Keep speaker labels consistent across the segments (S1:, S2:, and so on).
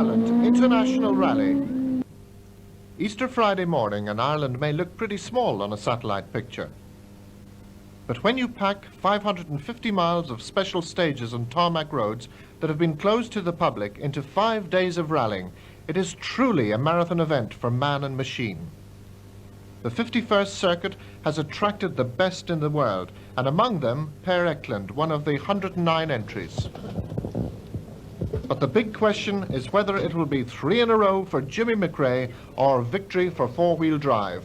S1: Ireland International Rally. Easter Friday morning and Ireland may look pretty small on a satellite picture. But when you pack 550 miles of special stages on tarmac roads that have been closed to the public into 5 days of rallying, it is truly a marathon event for man and machine. The 51st Circuit has attracted the best in the world, and among them, Per Eklund, one of the 109 entries. But the big question is whether it will be 3 in a row for Jimmy McRae or victory for four-wheel drive.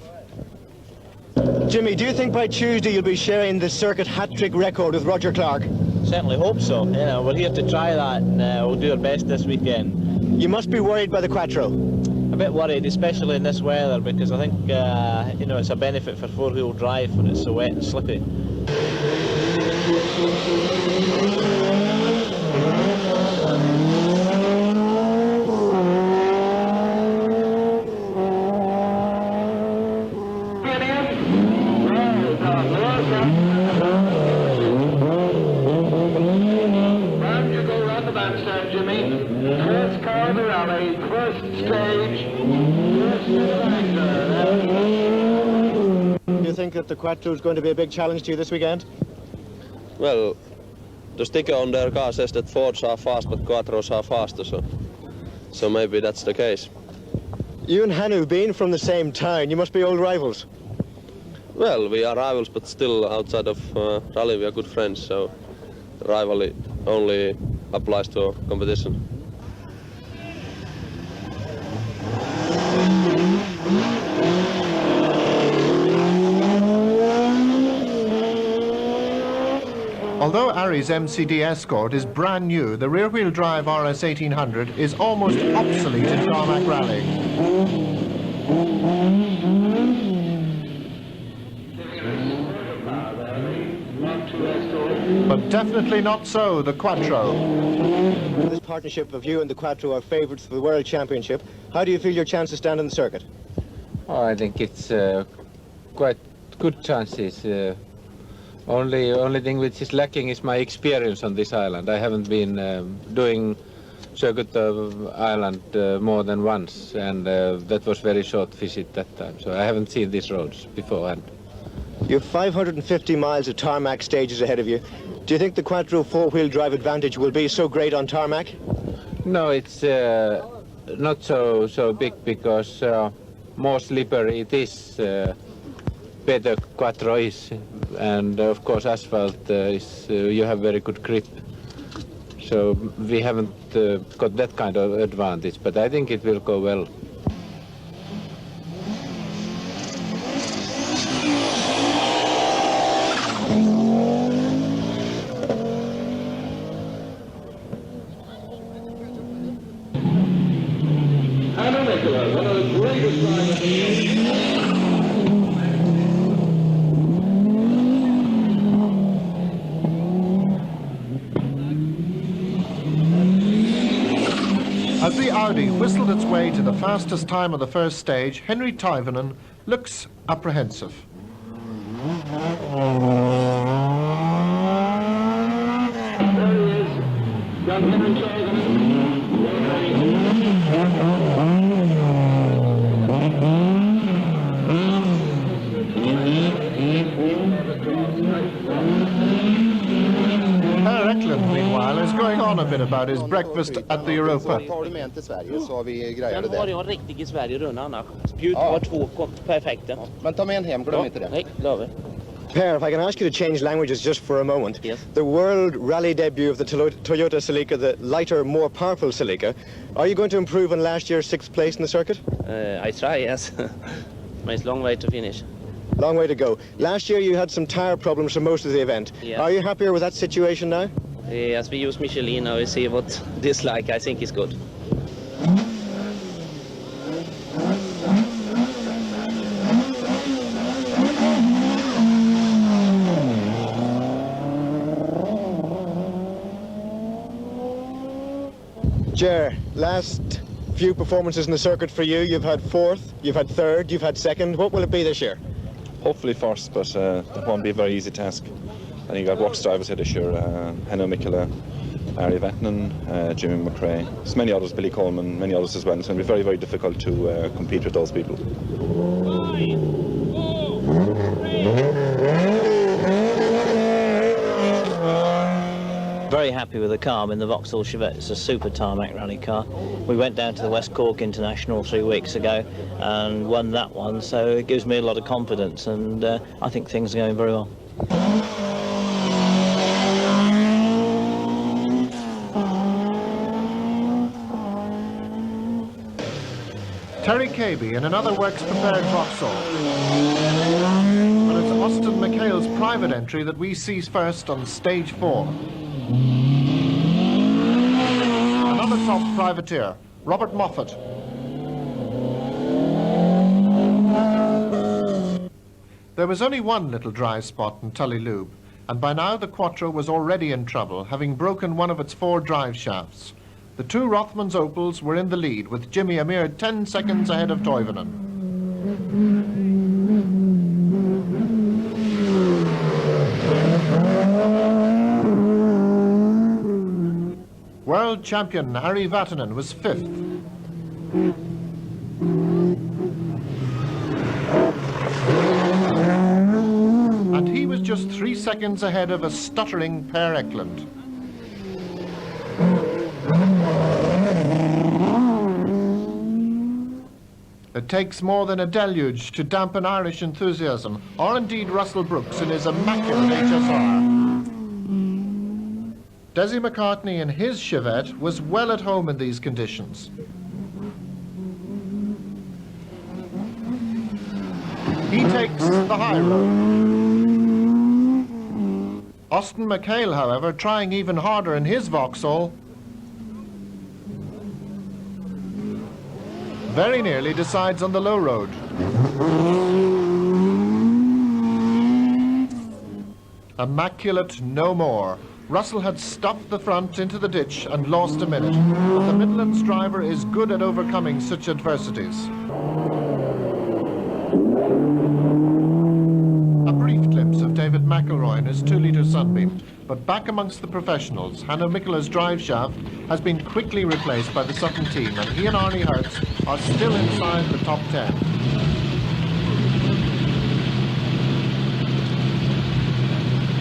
S2: Jimmy, do you think by Tuesday you'll be sharing the circuit hat-trick record with Roger Clark?
S3: Certainly hope so. You know, we're here to try that, and we'll do our best this weekend.
S2: You must be worried by the Quattro.
S3: A bit worried, especially in this weather, because I think you know, it's a benefit for four-wheel drive when it's so wet and slippy.
S2: Do you think that the Quattro is going to be a big challenge to you this weekend?
S4: Well, the sticker on their car says that Fords are fast, but Quattros are faster, so maybe that's the case.
S2: You and Hannu, being from the same town, you must be old rivals.
S4: Well, we are rivals, but still outside of rally we are good friends, so the rivalry only applies to competition.
S1: Although Ari's MCD Escort is brand new, the rear-wheel drive RS 1800 is almost obsolete in tarmac rally. But definitely not so the Quattro.
S2: This partnership of you and the Quattro are favourites for the World Championship. How do you feel your chances stand on the circuit?
S5: Oh, I think it's quite good chances. Only thing which is lacking is my experience on this island. I haven't been doing circuit of Ireland more than once, and that was very short visit that time, so I haven't seen these roads beforehand.
S2: You have 550 miles of tarmac stages ahead of you. Do you think the Quattro four-wheel drive advantage will be so great on tarmac?
S5: No, it's not so big, because more slippery it is, better Quattro is, and of course asphalt is you have very good grip, so we haven't got that kind of advantage, but I think it will go well.
S6: Hannu Mikkola, one of the greatest drivers in the world.
S1: As the Audi whistled its way to the fastest time of the first stage, Henri Toivonen looks apprehensive.
S6: There he is, young Henri Toivonen.
S1: Per Eklund, meanwhile, is going on a bit about his breakfast at the Europa.
S7: Tar du med en till Sverige så har vi grejer
S3: Den
S7: det
S3: har
S7: där.
S3: jag en riktig i Sverige runda annars. Spjut var 2 perfekta.
S7: Men ta med en hem, glöm inte det.
S3: Nej, lovar.
S2: Per, if I can ask you to change languages just for a moment.
S3: Yes.
S2: The world rally debut of the Toyota Celica, the lighter, more powerful Celica. Are you going to improve on last year's 6th place in the circuit?
S3: I try, yes. But it's a long way to finish.
S2: Long way to go. Last year you had some tyre problems for most of the event.
S3: Yeah.
S2: Are you happier with that situation now?
S3: As we use Mchale now, we see what this like. I think is good.
S2: Ger, last few performances in the circuit for you. You've had 4th, you've had 3rd, you've had 2nd. What will it be this year?
S8: Hopefully first, but that won't be a very easy task. I think I've worked drivers here this year, Hannu Mikkola, Ari Vatanen, Jimmy McRae, there's many others, Billy Coleman, many others as well. It's going to be very, very difficult to compete with those people.
S9: Very happy with the car. I mean, the Vauxhall Chevette is a super tarmac rally car. We went down to the West Cork International 3 weeks ago and won that one, so it gives me a lot of confidence, and I think things are going very well.
S1: Terry Kaby in another works-prepared Vauxhall. But it's Austin Mchale's private entry that we see first on stage 4. Another top privateer, Robert Moffat. There was only one little dry spot in Tullylube, and by now the Quattro was already in trouble, having broken one of its 4 drive shafts. The 2 Rothmans Opels were in the lead, with Jimmy a mere 10 seconds ahead of Toivonen. World champion Ari Vatanen was 5th. And he was just 3 seconds ahead of a stuttering Per Eklund. It takes more than a deluge to dampen Irish enthusiasm, or indeed Russell Brookes in his immaculate HSR. Dessie McCartney in his Chevette was well at home in these conditions. He takes the high road. Austin Mchale, however, trying even harder in his Vauxhall, very nearly decides on the low road. Immaculate no more. Russell had stuffed the front into the ditch and lost a minute, but the Midlands driver is good at overcoming such adversities. A brief glimpse of David McElroy in his 2-litre Sunbeam, but back amongst the professionals, Hannu Mikkola's drive shaft has been quickly replaced by the Sutton team, and he and Arnie Hertz are still inside the top 10.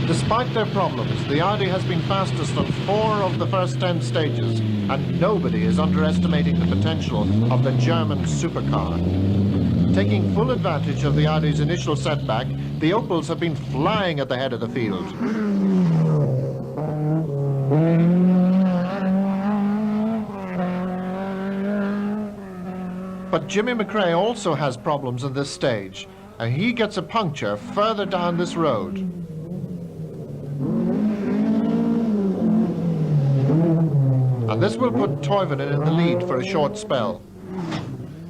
S1: Despite their problems, the Audi has been fastest on 4 of the first 10 stages, and nobody is underestimating the potential of the German supercar. Taking full advantage of the Audi's initial setback, the Opels have been flying at the head of the field. But Jimmy McRae also has problems in this stage, and he gets a puncture further down this road. And this will put Toivonen in the lead for a short spell.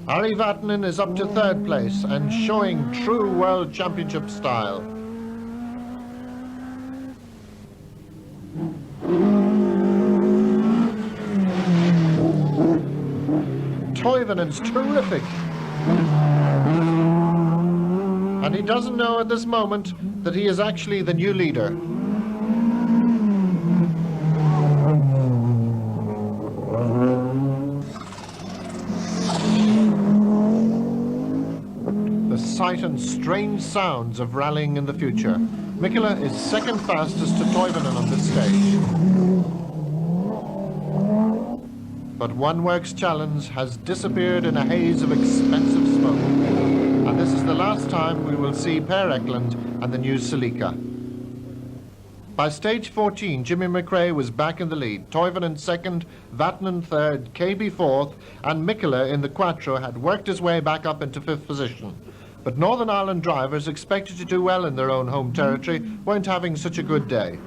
S1: Ari Vatanen is up to 3rd place and showing true World Championship style. Toivonen's terrific. And he doesn't know at this moment that he is actually the new leader. The sight and strange sounds of rallying in the future. Mikkola is 2nd fastest to Toivonen on this stage. But one works challenge has disappeared in a haze of expensive smoke. And this is the last time we will see Per Eklund and the new Celica. By stage 14, Jimmy McRae was back in the lead. Toivonen 2nd, Vatanen 3rd, Kaby 4th, and Mikkola in the Quattro had worked his way back up into 5th position. But Northern Ireland drivers expected to do well in their own home territory weren't having such a good day.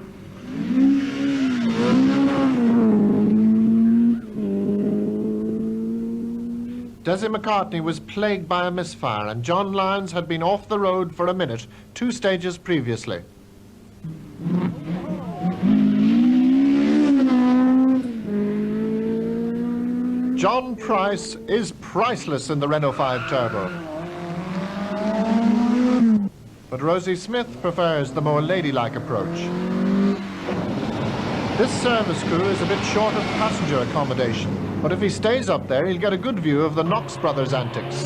S1: Dessie McCartney was plagued by a misfire, and John Lyons had been off the road for a minute 2 stages previously. John Price is priceless in the Renault 5 Turbo. But Rosie Smith prefers the more ladylike approach. This service crew is a bit short of passenger accommodation, but if he stays up there, he'll get a good view of the Knox brothers' antics.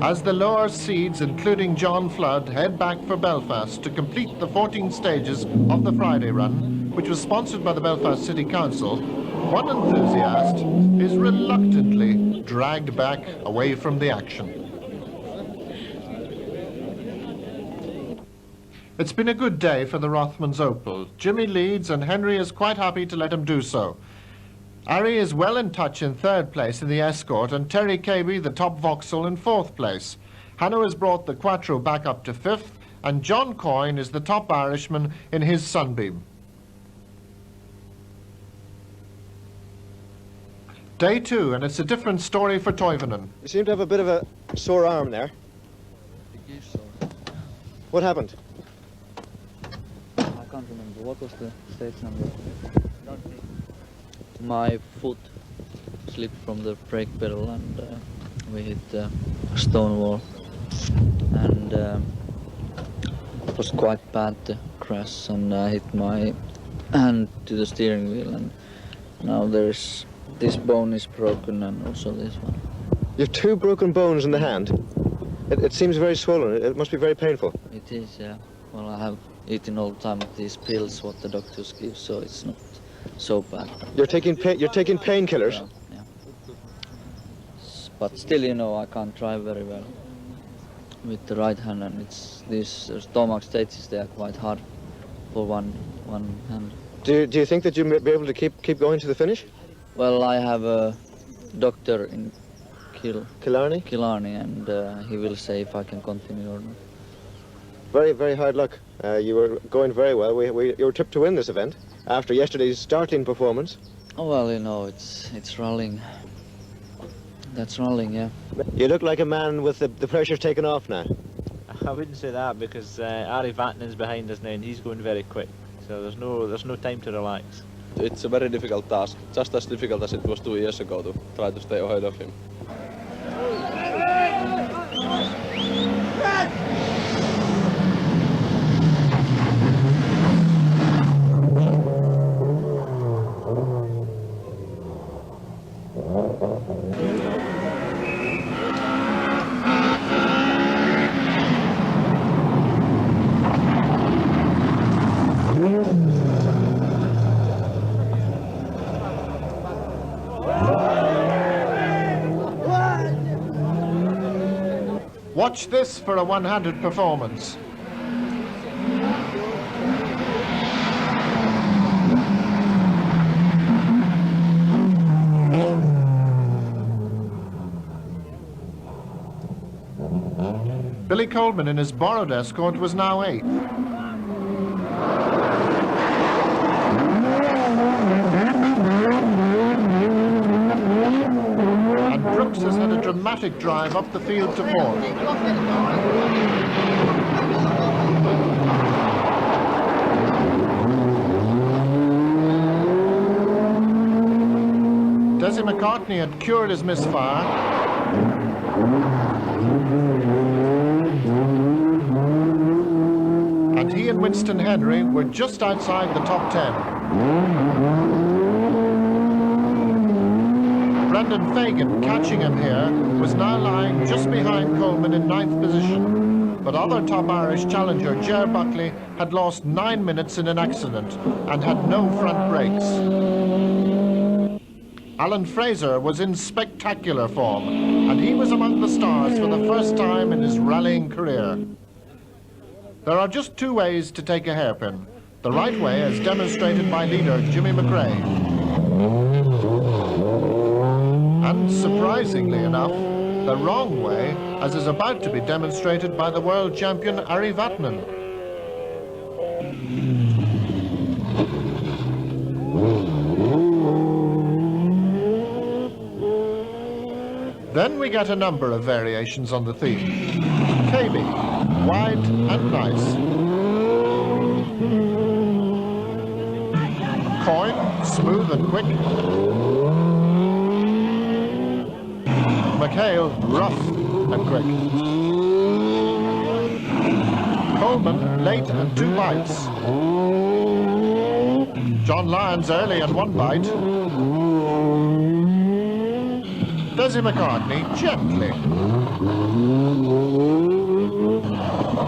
S1: As the lower seeds, including John Flood, head back for Belfast to complete the 14 stages of the Friday run, which was sponsored by the Belfast City Council, one enthusiast is reluctantly dragged back away from the action. It's been a good day for the Rothmans' Opel. Jimmy leads and Henri is quite happy to let him do so. Ari is well in touch in 3rd place in the Escort and Terry Kaby, the top Vauxhall, in 4th place. Hannu has brought the Quattro back up to 5th and John Coyne is the top Irishman in his Sunbeam. Day 2, and it's a different story for Toivonen.
S2: You seem to have a bit of a sore arm there. What happened?
S10: I can't remember. What was the stage number? My foot slipped from the brake pedal and we hit a stone wall. And it was quite bad, the crash, and I hit my hand to the steering wheel. And now there's this bone is broken and also this one.
S2: You have 2 broken bones in the hand. It seems very swollen. It must be very painful.
S10: It is, yeah. Well, I have eaten all the time these pills what the doctors give, so it's not so bad.
S2: You're taking painkillers?
S10: Yeah, yeah. But still, you know, I can't drive very well with the right hand, and it's these stomach stages, they are quite hard for one hand.
S2: Do you think that you'll be able to keep going to the finish?
S10: Well, I have a doctor in
S2: Killarney,
S10: and he will say if I can continue or not.
S2: Very, very hard luck. You were going very well. You were tipped to win this event after yesterday's startling performance.
S10: Oh, well, you know, it's rallying. That's rallying, yeah.
S2: You look like a man with the pressure taken off now.
S3: I wouldn't say that because Ari Vatanen's behind us now and he's going very quick. So there's no time to relax.
S4: It's a very difficult task, just as difficult as it was 2 years ago to try to stay ahead of him.
S1: Watch this for a one-handed performance. Billy Coleman in his borrowed Escort was now 8th. And Brookes has had a dramatic drive up the field to 4th. Dessie McCartney had cured his misfire. And he and Winston Henri were just outside the top 10. Brendan Fagan, catching him here, was now lying just behind Coleman in 9th position. But other top Irish challenger Ger Buckley had lost 9 minutes in an accident and had no front brakes. Alan Fraser was in spectacular form, and he was among the stars for the first time in his rallying career. There are just 2 ways to take a hairpin. The right way, as demonstrated by leader Jimmy McRae. And surprisingly enough, the wrong way, as is about to be demonstrated by the world champion Ari Vatanen. Then we get a number of variations on the theme. Kaby, wide and nice. Coyne, smooth and quick. Mchale, rough and quick. Coleman late and 2 bites. John Lyons early and 1 bite. Dessie McCartney gently.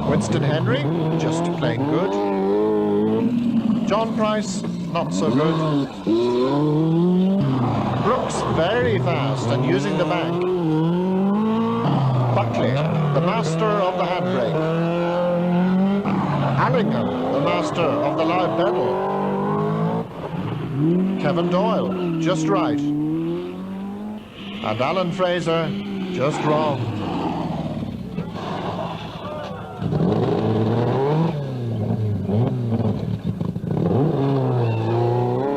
S1: Winston Henri just plain good. John Price not so good. Brookes very fast and using the bank. Buckley, the master of the handbrake. Allingham, the master of the loud pedal. Kevin Doyle, just right. And Alan Fraser, just wrong.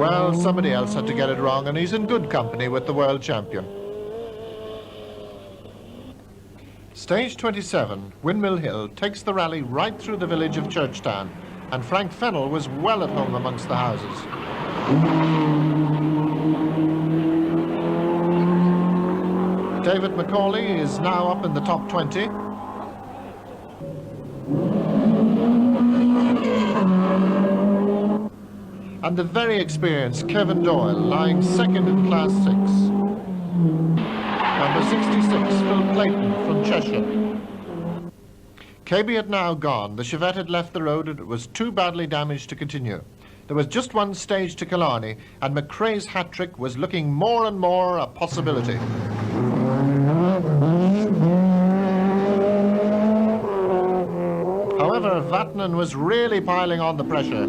S1: Well, somebody else had to get it wrong, and he's in good company with the world champion. Stage 27, Windmill Hill, takes the rally right through the village of Churchtown, and Frank Fennell was well at home amongst the houses. David Mchale is now up in the top 20. And the very experienced Kevin Doyle lying second in Class 6. Number 66, Phil Clayton from Cheshire. Kaby had now gone. The Chevette had left the road and it was too badly damaged to continue. There was just 1 stage to Killarney, and McRae's hat-trick was looking more and more a possibility. However, Vatanen was really piling on the pressure.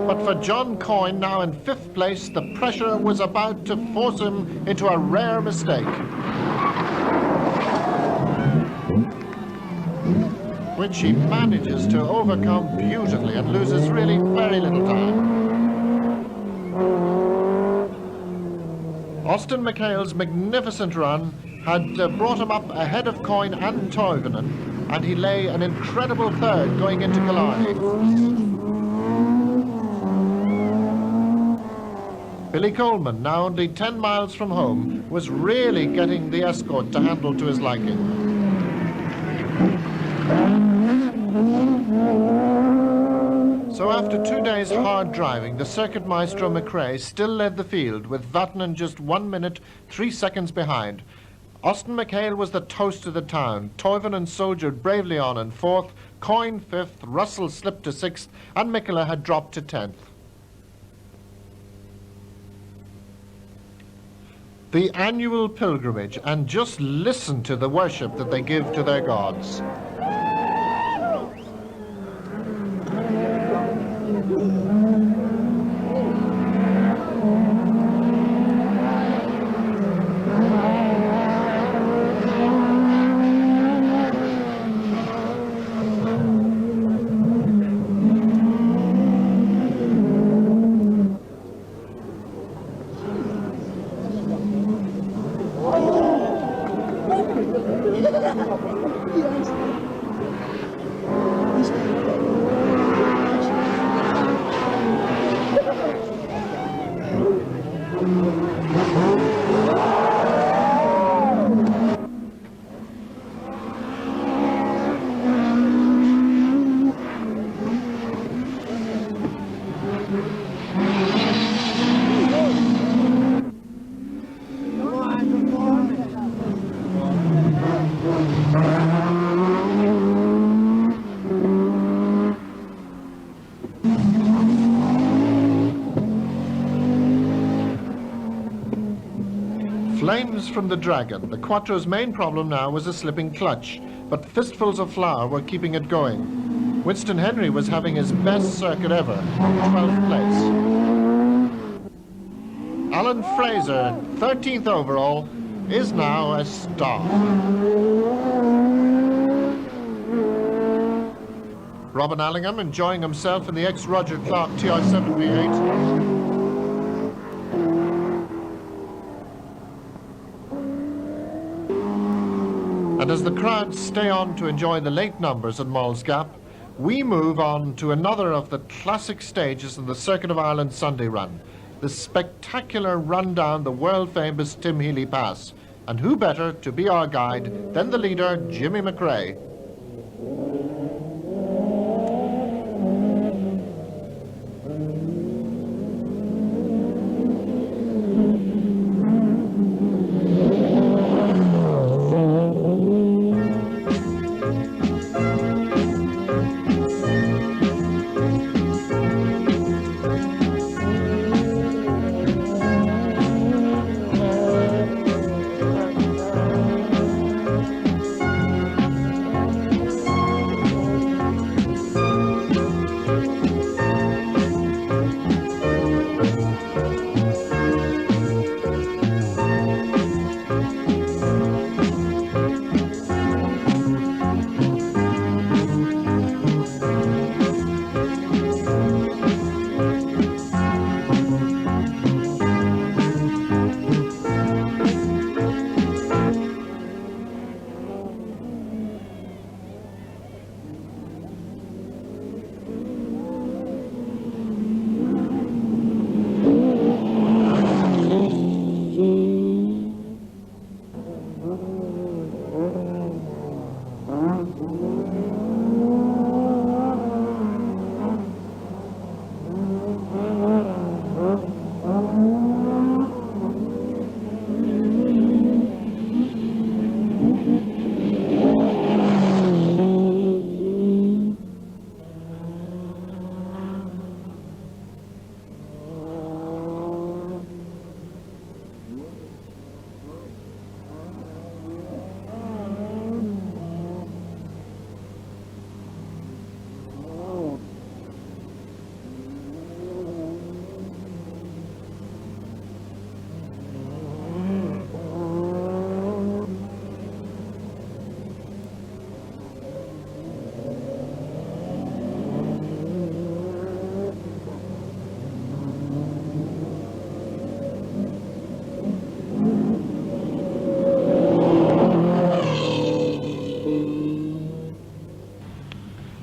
S1: But for John Coyne, now in 5th place, the pressure was about to force him into a rare mistake, which he manages to overcome beautifully and loses really very little time. Austin Mchale's magnificent run had brought him up ahead of Coyne and Toivonen, and he lay an incredible 3rd going into Killarney. Billy Coleman, now only 10 miles from home, was really getting the Escort to handle to his liking. So after 2 days hard driving, the circuit maestro McRae still led the field, with Vatanen just 1 minute, 3 seconds behind. Austin Mchale was the toast of the town. Toivonen soldiered bravely on in 4th, Coyne 5th, Russell slipped to 6th, and Mikkola had dropped to 10th. The annual pilgrimage, and just listen to the worship that they give to their gods. Flames from the Dragon. The Quattro's main problem now was a slipping clutch, but fistfuls of flour were keeping it going. Winston Henri was having his best circuit ever, 12th place. Alan Fraser, 13th overall, is now a star. Robin Allingham enjoying himself in the ex-Roger Clark TI-7 V8. And as the crowds stay on to enjoy the late numbers at Moll's Gap, we move on to another of the classic stages in the Circuit of Ireland Sunday Run, the spectacular run down the world-famous Tim Healy Pass. And who better to be our guide than the leader, Jimmy McRae.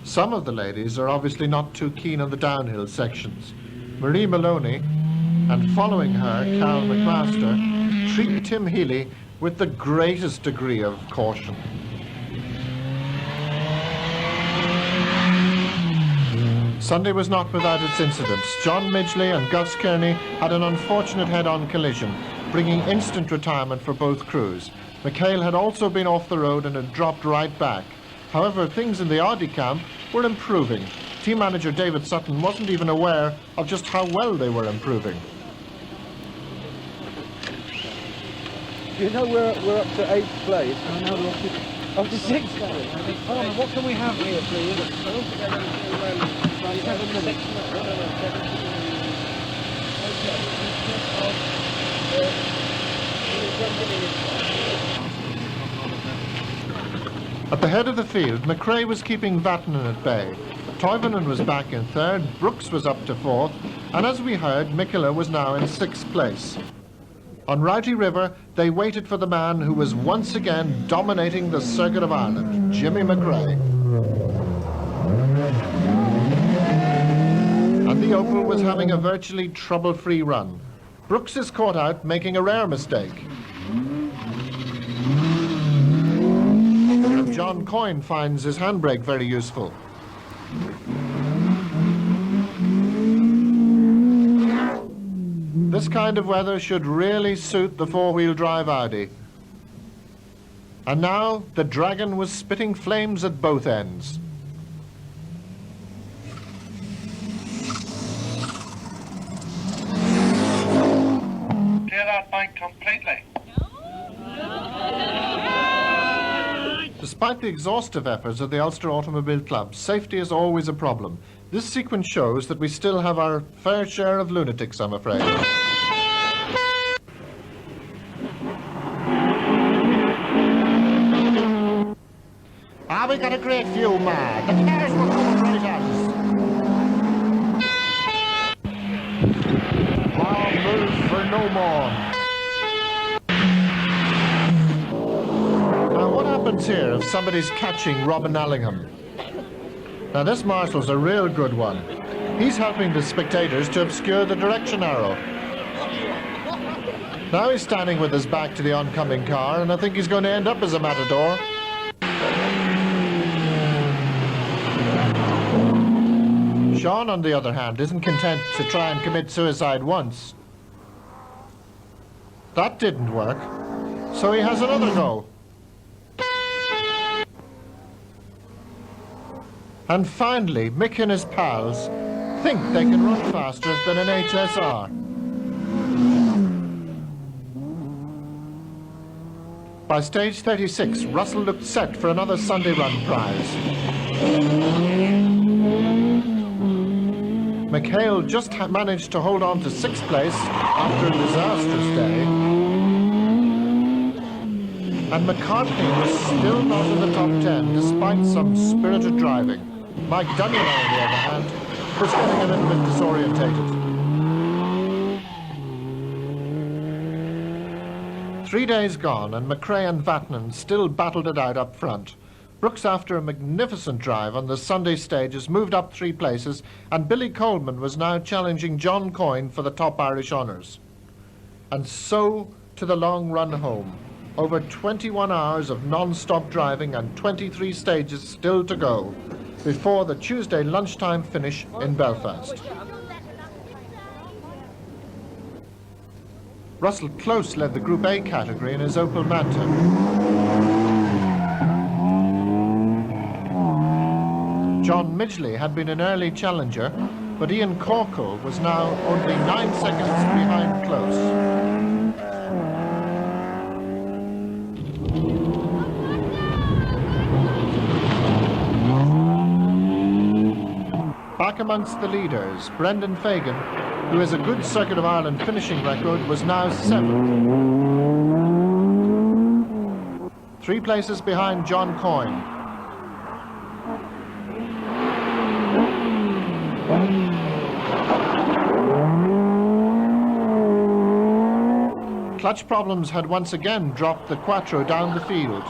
S1: Some of the ladies are obviously not too keen on the downhill sections. Marie Maloney and following her, Carol McMaster, treat Tim Healy with the greatest degree of caution. Sunday was not without its incidents. John Mchale and Gus Kearney had an unfortunate head-on collision, bringing instant retirement for both crews. Mchale had also been off the road and had dropped right back. However, things in the Audi camp were improving. Team manager David Sutton wasn't even aware of just how well they were improving.
S11: You know we're up to 8th place. I know we're up to 6th place. Oh, what can we have here, please? 7 minutes.
S1: At the head of the field, McRae was keeping Vatanen at bay. Toivonen was back in 3rd, Brookes was up to 4th, and as we heard, Mikkola was now in 6th place. On Rowty River, they waited for the man who was once again dominating the Circuit of Ireland, Jimmy McRae. And the Opel was having a virtually trouble-free run. Brookes is caught out making a rare mistake. And John Coyne finds his handbrake very useful. This kind of weather should really suit the four-wheel drive Audi. And now the Dragon was spitting flames at both ends.
S12: Clear that bank completely.
S1: Despite the exhaustive efforts of the Ulster Automobile Club, safety is always a problem. This sequence shows that we still have our fair share of lunatics, I'm afraid.
S12: We got a great view, man. The cars were coming right at us.
S1: I'll move for no more. Now, what happens here if somebody's catching Robin Allingham? Now, this marshal's a real good one. He's helping the spectators to obscure the direction arrow. Now he's standing with his back to the oncoming car, and I think he's going to end up as a matador. Sean, on the other hand, isn't content to try and commit suicide once. That didn't work, so he has another go. And finally, Mick and his pals think they can run faster than an HSR. By stage 36, Russell looked set for another Sunday run prize. Mchale just managed to hold on to 6th place after a disastrous day. And McCartney was still not in the top 10 despite some spirited driving. Mike Dunnion, on the other hand, was getting a little bit disorientated. 3 days gone, and McRae and Vatanen still battled it out up front. Brookes, after a magnificent drive on the Sunday stages, moved up 3 places, and Billy Coleman was now challenging John Coyne for the top Irish honours. And so to the long run home. Over 21 hours of non-stop driving and 23 stages still to go before the Tuesday lunchtime finish in Belfast. Russell close led the Group A category in his Opel Manta. John Mchale had been an early challenger, but Ian Corkle was now only 9 seconds behind close. Back amongst the leaders, Brendan Fagan, who has a good Circuit of Ireland finishing record, was now 7th. 3 places behind John Coyne. Clutch problems had once again dropped the Quattro down the field.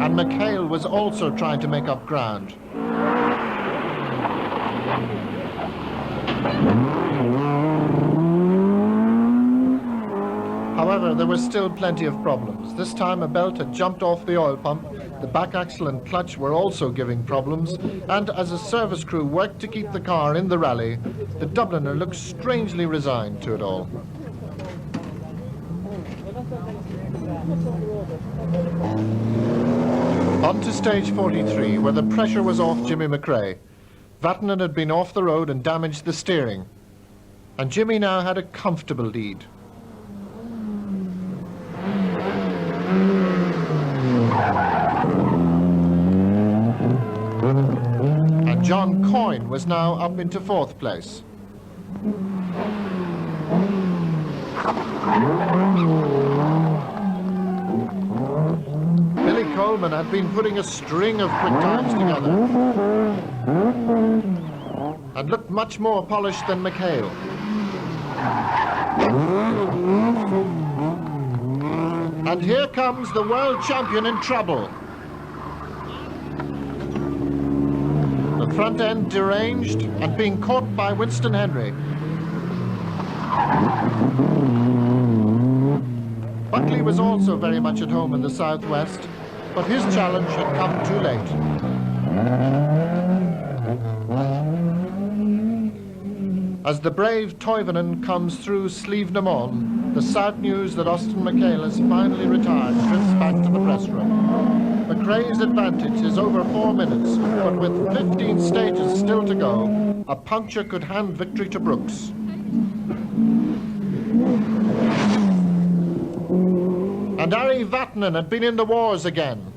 S1: And Mchale was also trying to make up ground. However, there were still plenty of problems. This time a belt had jumped off the oil pump, the back axle and clutch were also giving problems, and as a service crew worked to keep the car in the rally, the Dubliner looked strangely resigned to it all. On to stage 43, where the pressure was off Jimmy McRae. Vatanen had been off the road and damaged the steering, and Jimmy now had a comfortable lead. And John Coyne was now up into 4th place. Billy Coleman had been putting a string of quick times together and looked much more polished than Mchale. And here comes the world champion in trouble. The front end deranged and being caught by Winston Henri. Buckley was also very much at home in the southwest, but his challenge had come too late. As the brave Toivonen comes through Slievenamon, the sad news that Austin Mchale has finally retired drifts back to the press room. McRae's advantage is over 4 minutes, but with 15 stages still to go, a puncture could hand victory to Brookes. And Ari Vatanen had been in the wars again.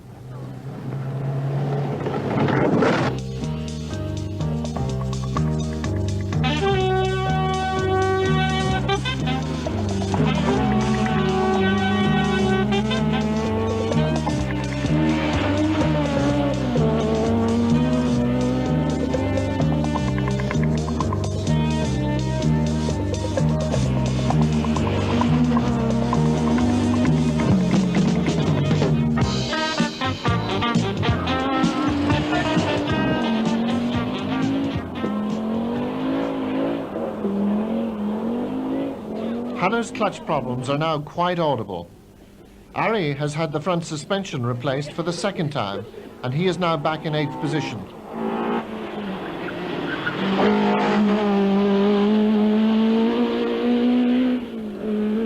S1: Hannu's clutch problems are now quite audible. Ari has had the front suspension replaced for the second time, and he is now back in 8th position.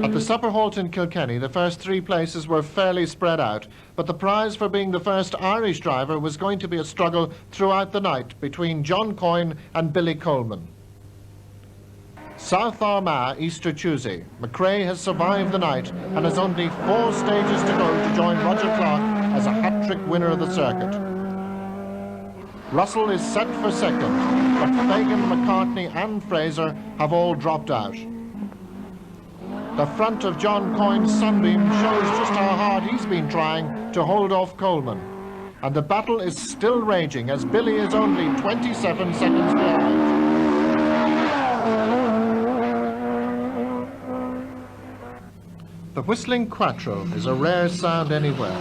S1: At the supper halt in Kilkenny, the first 3 places were fairly spread out, but the prize for being the first Irish driver was going to be a struggle throughout the night between John Coyne and Billy Coleman. South Armagh, Easter Tuesday. McRae has survived the night and has only 4 stages to go to join Roger Clark as a hat-trick winner of the circuit. Russell is set for second, but Fagan, McCartney and Fraser have all dropped out. The front of John Coyne's Sunbeam shows just how hard he's been trying to hold off Coleman. And the battle is still raging as Billy is only 27 seconds behind. The whistling Quattro is a rare sound anywhere,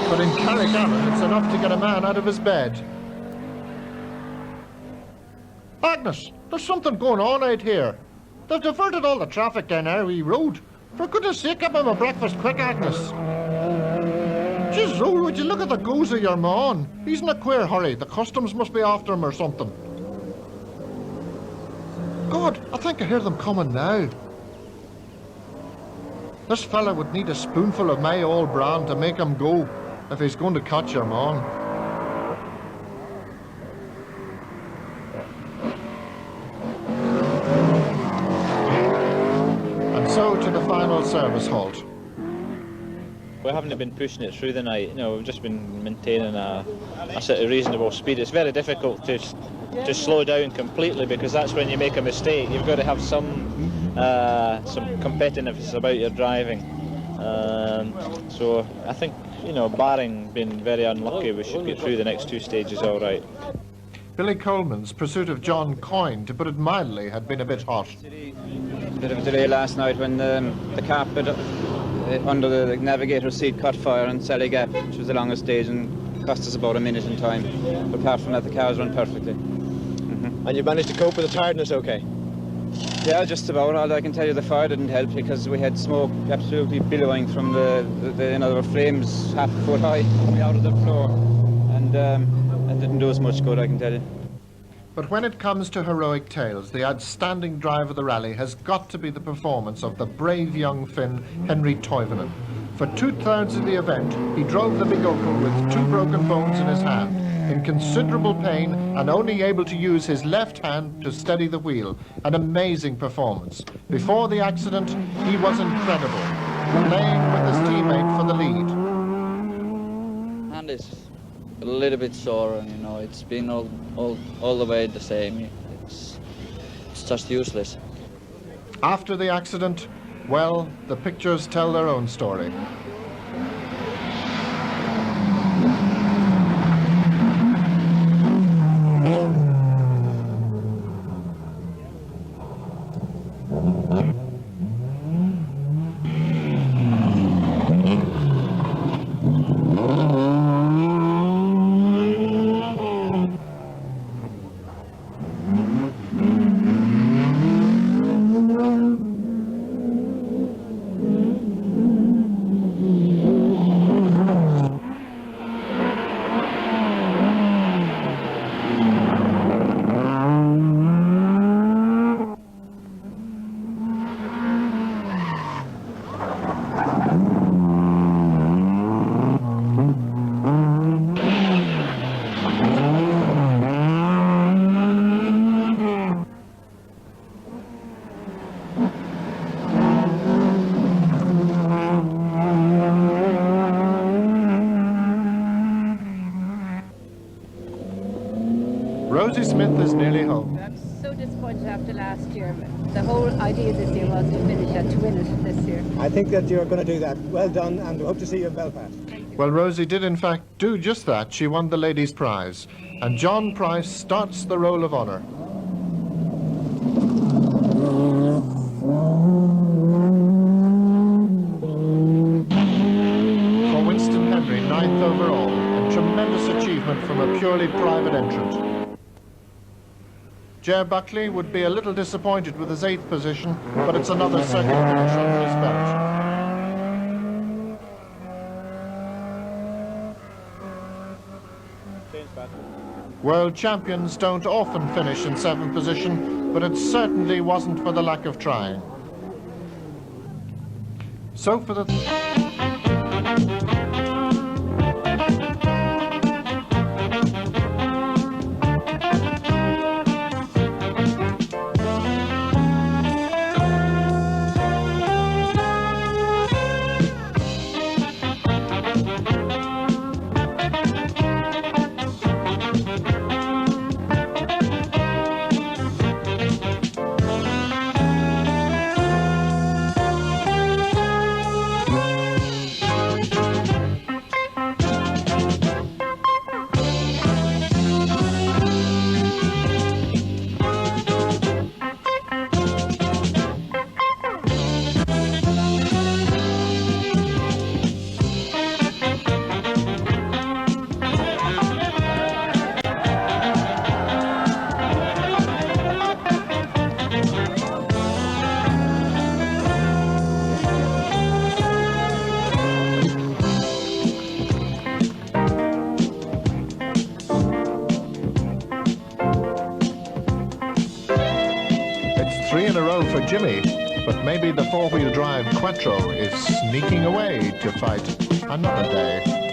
S1: but in Carrignavar it's enough to get a man out of his bed. Agnes, there's something going on out here. They've diverted all the traffic down Henri Road. For goodness sake, give him a breakfast quick, Agnes. Jeez, Roll, would you look at the goose of your man? He's in a queer hurry. The customs must be after him or something. God, I think I hear them coming now. This fella would need a spoonful of my old brand to make him go, if he's going to catch your man. And so to the final service halt.
S3: We haven't been pushing it through the night, you know, we've just been maintaining a sort of reasonable speed. It's very difficult to slow down completely because that's when you make a mistake. You've got to have some competitiveness about your driving. So I think, you know, barring being very unlucky, we should get through the next 2 stages all right.
S1: Billy Coleman's pursuit of John Coyne, to put it mildly, had been a bit hot.
S13: Bit of a delay last night when the carpet under the navigator's seat caught fire on Sally Gap, which was the longest stage and cost us about a minute in time. But apart from that, the cars run perfectly.
S2: And you managed to cope with the tiredness okay?
S13: Yeah, just about. All I can tell you, the fire didn't help because we had smoke absolutely billowing from the you know, the frames half a foot high coming out of the floor, and it didn't do us much good, I can tell you.
S1: But when it comes to heroic tales, the outstanding drive of the rally has got to be the performance of the brave young Finn, Henri Toivonen. For 2/3 of the event, he drove the big Opel with 2 broken bones in his hand, in considerable pain and only able to use his left hand to steady the wheel. An amazing performance. Before the accident, he was incredible, playing with his teammate for the lead.
S10: And it's a little bit sore, and you know, it's been all the way the same. It's just useless.
S1: After the accident, well, the pictures tell their own story. Rosie Smith is nearly home.
S14: I'm so disappointed after last year. The whole idea this year was to finish it, to win it this year.
S2: I think that you're going to do that. Well done, and we hope to see you in Belfast.
S1: Well, Rosie did in fact do just that. She won the ladies' prize. And John Price starts the roll of honour. For Winston Henry, 9th overall, a tremendous achievement from a purely private entrant. Jer Buckley would be a little disappointed with his 8th position, but it's another circuit finish under his belt. World champions don't often finish in 7th position, but it certainly wasn't for the lack of trying. So for the... For Jimmy, but maybe the four-wheel drive Quattro is sneaking away to fight another day.